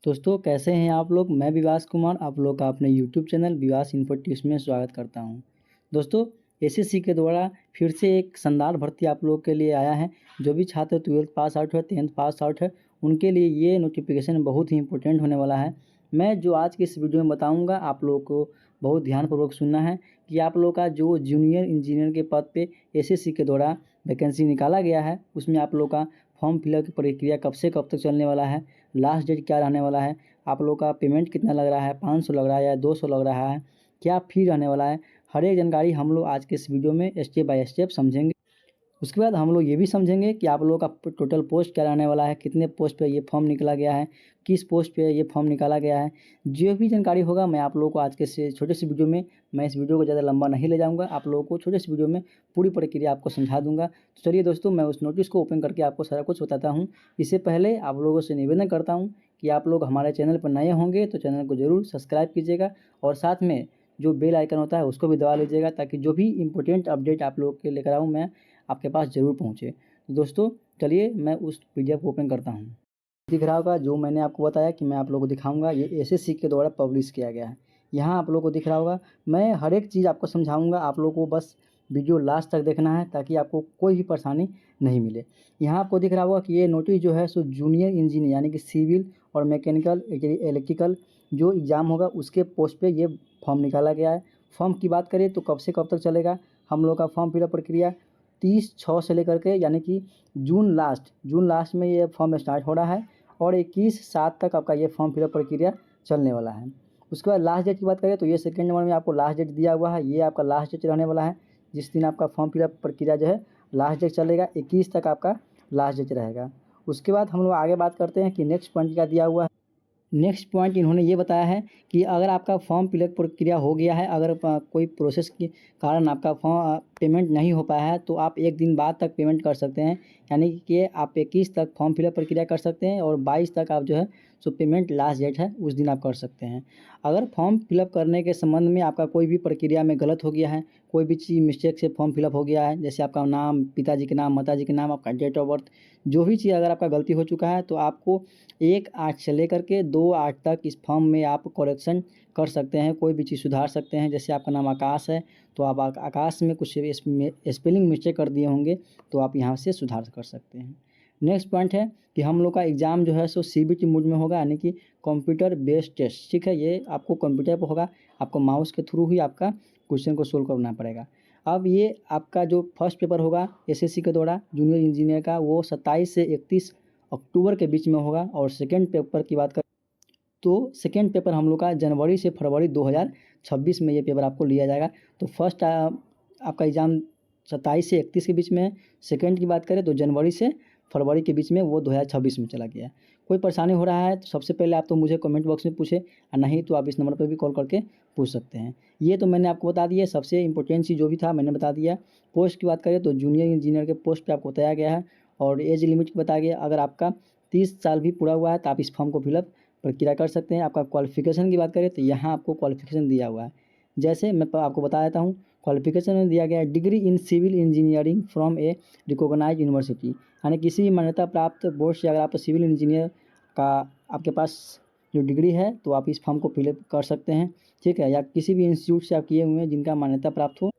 दोस्तों कैसे हैं आप लोग। मैं विवास कुमार आप लोग का अपने यूट्यूब चैनल विवास इन्फो टिप्स में स्वागत करता हूं। दोस्तों एसएससी के द्वारा फिर से एक शानदार भर्ती आप लोग के लिए आया है। जो भी छात्र 12th पास आउट है 10th पास आउट है उनके लिए ये नोटिफिकेशन बहुत ही इंपॉर्टेंट होने वाला है। मैं जो आज की इस वीडियो में बताऊँगा आप लोगों को बहुत ध्यानपूर्वक सुनना है कि आप लोग का जो जूनियर इंजीनियर के पद पे एसएससी के द्वारा वैकेंसी निकाला गया है उसमें आप लोग का फॉर्म फिलअप की प्रक्रिया कब से कब तक चलने वाला है, लास्ट डेट क्या रहने वाला है, आप लोग का पेमेंट कितना लग रहा है, 500 लग रहा है या 200 लग रहा है, क्या फ़ी रहने वाला है, हर एक जानकारी हम लोग आज के इस वीडियो में स्टेप बाय स्टेप समझेंगे। उसके बाद हम लोग ये भी समझेंगे कि आप लोगों का टोटल पोस्ट क्या रहने वाला है, कितने पोस्ट पे ये फॉर्म निकला गया है, किस पोस्ट पे ये फॉर्म निकाला गया है। जो भी जानकारी होगा मैं आप लोगों को आज के से छोटे से वीडियो में, मैं इस वीडियो को ज़्यादा लंबा नहीं ले जाऊँगा, आप लोगों को छोटे से वीडियो में पूरी प्रक्रिया आपको समझा दूँगा। तो चलिए दोस्तों मैं उस नोटिस को ओपन करके आपको सारा कुछ बताता हूँ। इससे पहले आप लोगों से निवेदन करता हूँ कि आप लोग हमारे चैनल पर नए होंगे तो चैनल को ज़रूर सब्सक्राइब कीजिएगा और साथ में जो बेल आइकन होता है उसको भी दबा लीजिएगा ताकि जो भी इम्पोर्टेंट अपडेट आप लोग के लेकर आऊँ मैं आपके पास ज़रूर पहुँचे। तो दोस्तों चलिए मैं उस पीडीएफ को ओपन करता हूँ। दिख रहा होगा जो मैंने आपको बताया कि मैं आप लोगों को दिखाऊँगा, ये एसएससी के द्वारा पब्लिश किया गया है। यहाँ आप लोगों को दिख रहा होगा, मैं हर एक चीज़ आपको समझाऊँगा, आप लोगों को बस वीडियो लास्ट तक देखना है ताकि आपको कोई भी परेशानी नहीं मिले। यहाँ आपको दिख रहा होगा कि ये नोटिस जो है सो जूनियर इंजीनियर यानी कि सिविल और मैकेनिकल इलेक्ट्रिकल जो एग्ज़ाम होगा उसके पोस्ट पे ये फॉर्म निकाला गया है। फॉर्म की बात करें तो कब से कब तक चलेगा, हम लोग का फॉर्म फिलअप प्रक्रिया 30/6 से लेकर के यानी कि जून लास्ट में ये फॉर्म स्टार्ट हो रहा है और 21/7 तक आपका ये फॉर्म फिलअप प्रक्रिया चलने वाला है। उसके बाद लास्ट डेट की बात करें तो ये सेकंड नंबर में आपको लास्ट डेट दिया हुआ है, ये आपका लास्ट डेट रहने वाला है। जिस दिन आपका फॉर्म फिलअप प्रक्रिया जो है लास्ट डेट चलेगा 21 तक आपका लास्ट डेट रहेगा। उसके बाद हम लोग आगे बात करते हैं कि नेक्स्ट पॉइंट क्या दिया हुआ है। नेक्स्ट पॉइंट इन्होंने ये बताया है कि अगर आपका फॉर्म फिलअप प्रक्रिया हो गया है, अगर कोई प्रोसेस के कारण आपका फॉर्म पेमेंट नहीं हो पाया है तो आप 1 दिन बाद तक पेमेंट कर सकते हैं। यानी कि आप 21 तक फॉर्म फिलअप प्रक्रिया कर सकते हैं और 22 तक आप जो है सो पेमेंट लास्ट डेट है उस दिन आप कर सकते हैं। अगर फॉर्म फिलअप करने के संबंध में आपका कोई भी प्रक्रिया में गलत हो गया है, कोई भी चीज़ मिस्टेक से फॉर्म फिलअप हो गया है, जैसे आपका नाम, पिताजी के नाम, माताजी के नाम, आपका डेट ऑफ बर्थ, जो भी चीज़ अगर आपका गलती हो चुका है तो आपको 1/8 से लेकर के 2/8 तक इस फॉर्म में आप करेक्शन कर सकते हैं, कोई भी चीज़ सुधार सकते हैं। जैसे आपका नाम आकाश है तो आप आकाश में कुछ स्पेलिंग मिस्टेक कर दिए होंगे तो आप यहाँ से सुधार कर सकते हैं। नेक्स्ट पॉइंट है कि हम लोग का एग्ज़ाम जो है सो सीबीटी मोड में होगा यानी कि कंप्यूटर बेस्ड टेस्ट, ठीक है। ये आपको कंप्यूटर पर होगा, आपको माउस के थ्रू ही आपका क्वेश्चन को सोल्व करना पड़ेगा। अब ये आपका जो फर्स्ट पेपर होगा एसएससी के द्वारा जूनियर इंजीनियर का वो 27 से 31 अक्टूबर के बीच में होगा और सेकेंड पेपर की बात करें तो सेकेंड पेपर हम लोग का जनवरी से फरवरी 2026 में ये पेपर आपको लिया जाएगा। तो फर्स्ट आपका एग्ज़ाम 27 से 31 के बीच में है, सेकेंड की बात करें तो जनवरी से फरवरी के बीच में वो 2026 में चला गया है। कोई परेशानी हो रहा है तो सबसे पहले आप तो मुझे कमेंट बॉक्स में पूछें और नहीं तो आप इस नंबर पर भी कॉल करके पूछ सकते हैं। ये तो मैंने आपको बता दिया, सबसे इंपॉर्टेंट चीज़ जो भी था मैंने बता दिया। पोस्ट की बात करें तो जूनियर इंजीनियर के पोस्ट पे आपको बताया गया है और एज लिमिट बताया गया, अगर आपका 30 साल भी पूरा हुआ है तो आप इस फॉर्म को फिलअप प्रक्रिया कर सकते हैं। आपका क्वालिफ़िकेशन की बात करें तो यहाँ आपको क्वालिफ़िकेशन दिया हुआ है। जैसे मैं आपको बता देता हूँ, क्वालिफ़िकेशन में दिया गया है degree in civil engineering from a recognised university, यानी किसी भी मान्यता प्राप्त बोर्ड से अगर आप सिविल इंजीनियर का आपके पास जो डिग्री है तो आप इस फॉर्म को फिलअप कर सकते हैं, ठीक है। या किसी भी इंस्टीट्यूट से आप किए हुए हैं जिनका मान्यता प्राप्त हो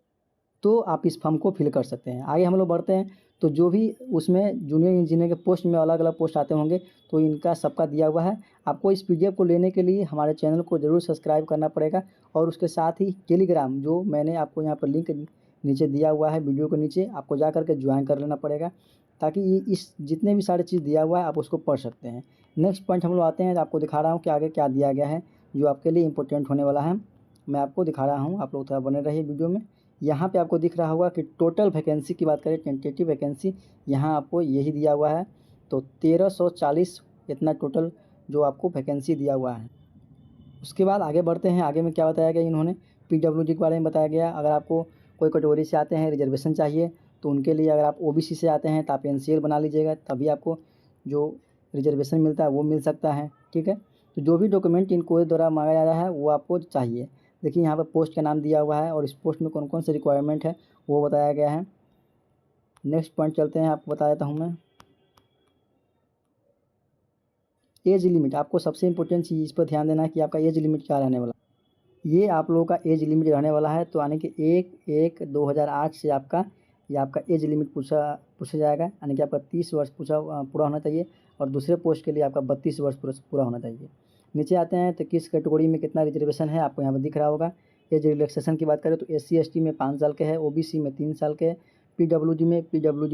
तो आप इस फॉर्म को फिल कर सकते हैं। आगे हम लोग बढ़ते हैं तो जो भी उसमें जूनियर इंजीनियर के पोस्ट में अलग अलग पोस्ट आते होंगे तो इनका सबका दिया हुआ है। आपको इस पीडीएफ को लेने के लिए हमारे चैनल को ज़रूर सब्सक्राइब करना पड़ेगा और उसके साथ ही टेलीग्राम जो मैंने आपको यहाँ पर लिंक नीचे दिया हुआ है वीडियो के नीचे, आपको जा कर के ज्वाइन कर लेना पड़ेगा ताकि इस जितने भी सारे चीज़ दिया हुआ है आप उसको पढ़ सकते हैं। नेक्स्ट पॉइंट हम लोग आते हैं तो आपको दिखा रहा हूँ कि आगे क्या दिया गया है जो आपके लिए इंपॉर्टेंट होने वाला है। मैं आपको दिखा रहा हूँ, आप लोग थोड़ा बने रहिए वीडियो में। यहाँ पे आपको दिख रहा होगा कि टोटल वैकेंसी की बात करें, टेंटेटिव वैकेंसी यहाँ आपको यही दिया हुआ है। तो 1340 इतना टोटल जो आपको वैकेंसी दिया हुआ है। उसके बाद आगे बढ़ते हैं, आगे में क्या बताया गया इन्होंने पीडब्ल्यूडी के बारे में बताया गया। अगर आपको कोई कैटेगरी से आते हैं रिजर्वेशन चाहिए तो उनके लिए, अगर आप ओबीसी से आते हैं तो आप एनसीएल बना लीजिएगा तभी आपको जो रिजर्वेशन मिलता है वो मिल सकता है, ठीक है। तो जो भी डॉक्यूमेंट इनको द्वारा मांगा जा रहा है वो आपको चाहिए। देखिए यहाँ पर पोस्ट का नाम दिया हुआ है और इस पोस्ट में कौन कौन से रिक्वायरमेंट है वो बताया गया है। नेक्स्ट पॉइंट चलते हैं, आपको बता देता हूँ मैं। एज लिमिट, आपको सबसे इम्पोर्टेंट चीज़ इस पर ध्यान देना है कि आपका एज लिमिट क्या रहने वाला है। ये आप लोगों का एज लिमिट रहने वाला है, तो यानी कि 1/1/2008 से ये आपका एज लिमिट पूछा जाएगा, यानी कि आपका 30 वर्ष पूरा होना चाहिए और दूसरे पोस्ट के लिए आपका 32 वर्ष पूरा होना चाहिए। नीचे आते हैं तो किस कैटेगरी में कितना रिजर्वेशन है आपको यहाँ पर दिख रहा होगा। एज रिलैक्सेशन की बात करें तो SC/ST में 5 साल के है, OBC में 3 साल के है, PWD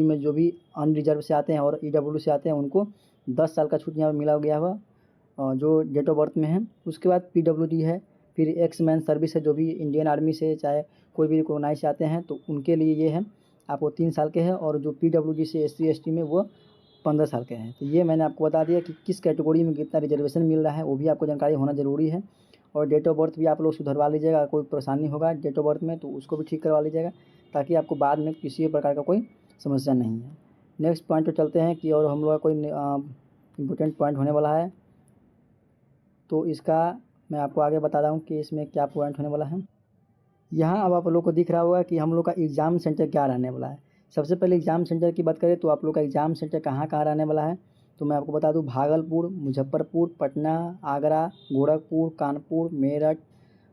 में जो भी अनरिजर्व से आते हैं और EW से आते हैं उनको 10 साल का छूट यहाँ पर मिला गया हुआ जो डेट ऑफ बर्थ में है। उसके बाद PWD है, फिर एक्स मैन सर्विस है, जो भी इंडियन आर्मी से चाहे कोई भी रिकॉग्नाइज से आते हैं तो उनके लिए ये है, आपको 3 साल के हैं, और जो PWD से SC/ST में वो 15 साल के हैं। तो ये मैंने आपको बता दिया कि किस कैटेगरी में कितना रिजर्वेशन मिल रहा है, वो भी आपको जानकारी होना ज़रूरी है। और डेट ऑफ बर्थ भी आप लोग सुधरवा लीजिएगा, कोई परेशानी होगा डेट ऑफ बर्थ में तो उसको भी ठीक करवा लीजिएगा, ताकि आपको बाद में किसी प्रकार का कोई समस्या नहीं है। नेक्स्ट पॉइंट पर चलते हैं कि और हम लोग का कोई इम्पोर्टेंट पॉइंट होने वाला है, तो इसका मैं आपको आगे बता रहा हूँ कि इसमें क्या पॉइंट होने वाला है। यहाँ अब आप लोग को दिख रहा होगा कि हम लोग का एग्ज़ाम सेंटर क्या रहने वाला है। सबसे पहले एग्ज़ाम सेंटर की बात करें तो आप लोग का एग्ज़ाम सेंटर कहाँ कहाँ रहने वाला है, तो मैं आपको बता दूँ भागलपुर, मुजफ्फरपुर, पटना, आगरा, गोरखपुर, कानपुर, मेरठ,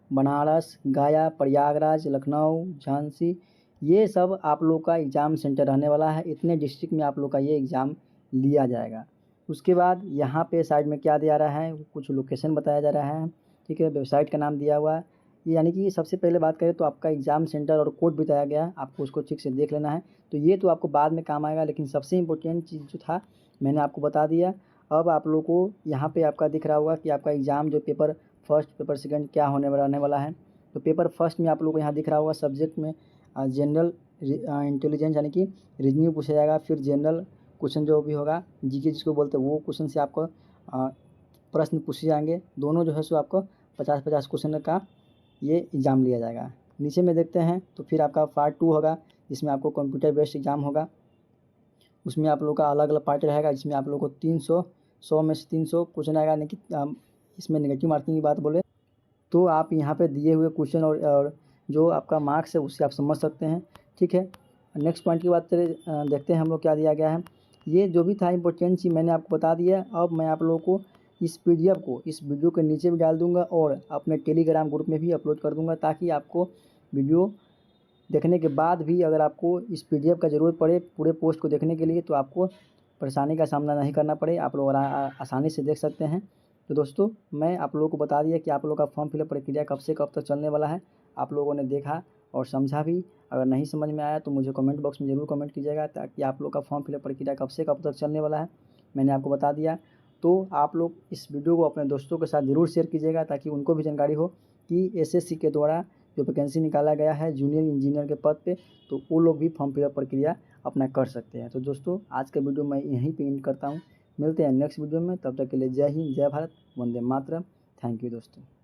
बनारस, गया, प्रयागराज, लखनऊ, झांसी, ये सब आप लोग का एग्ज़ाम सेंटर रहने वाला है। इतने डिस्ट्रिक्ट में आप लोग का ये एग्ज़ाम लिया जाएगा। उसके बाद यहाँ पे साइड में क्या दिया रहा है, कुछ लोकेशन बताया जा रहा है, ठीक है, वेबसाइट का नाम दिया हुआ है। यानी कि सबसे पहले बात करें तो आपका एग्ज़ाम सेंटर और कोड बताया गया है, आपको उसको ठीक से देख लेना है। तो ये तो आपको बाद में काम आएगा, लेकिन सबसे इम्पोर्टेंट चीज़ जो था मैंने आपको बता दिया। अब आप लोग को यहाँ पे आपका दिख रहा होगा कि आपका एग्ज़ाम जो पेपर फर्स्ट, पेपर सेकंड क्या रहने वाला है। तो पेपर फर्स्ट में आप लोग को यहाँ दिख रहा होगा सब्जेक्ट में जनरल इंटेलिजेंस यानी कि रीजनिंग पूछा जाएगा, फिर जनरल क्वेश्चन जो भी होगा जीके जिसको बोलते हैं वो क्वेश्चन से आपको प्रश्न पूछे जाएंगे। दोनों जो है सो आपको 50-50 क्वेश्चन का ये एग्ज़ाम लिया जाएगा। नीचे में देखते हैं तो फिर आपका पार्ट 2 होगा, जिसमें आपको कंप्यूटर बेस्ड एग्ज़ाम होगा। उसमें आप लोग का अलग अलग पार्ट रहेगा, जिसमें आप लोग को 100 में से 300 क्वेश्चन आएगा। यानी कि इसमें नेगेटिव मार्किंग की बात बोले तो आप यहाँ पे दिए हुए क्वेश्चन और जो आपका मार्क्स है उससे आप समझ सकते हैं, ठीक है। नेक्स्ट पॉइंट की बात करें, देखते हैं हम लोग क्या दिया गया है। ये जो भी था इम्पोर्टेंट चीज़ मैंने आपको बता दिया। अब मैं आप लोगों को इस PDF को इस वीडियो के नीचे भी डाल दूंगा और अपने टेलीग्राम ग्रुप में भी अपलोड कर दूंगा, ताकि आपको वीडियो देखने के बाद भी अगर आपको इस PDF का ज़रूरत पड़े पूरे पोस्ट को देखने के लिए, तो आपको परेशानी का सामना नहीं करना पड़े, आप लोग आसानी से देख सकते हैं। तो दोस्तों मैं आप लोगों को बता दिया कि आप लोगों का फॉर्म फिलअप प्रक्रिया कब से कब तक चलने वाला है। आप लोगों ने देखा और समझा भी। अगर नहीं समझ में आया तो मुझे कमेंट बॉक्स में ज़रूर कमेंट कीजिएगा, ताकि आप लोग का फॉर्म फिलअप प्रक्रिया कब से कब तक चलने वाला है मैंने आपको बता दिया। तो आप लोग इस वीडियो को अपने दोस्तों के साथ ज़रूर शेयर कीजिएगा, ताकि उनको भी जानकारी हो कि SSC के द्वारा जो वैकेंसी निकाला गया है जूनियर इंजीनियर के पद पे, तो वो लोग भी फॉर्म फिलअप प्रक्रिया अपना कर सकते हैं। तो दोस्तों आज का वीडियो मैं यहीं पे एंड करता हूँ। मिलते हैं नेक्स्ट वीडियो में, तब तक के लिए जय हिंद, जय भारत, वंदे मातरम। थैंक यू दोस्तों।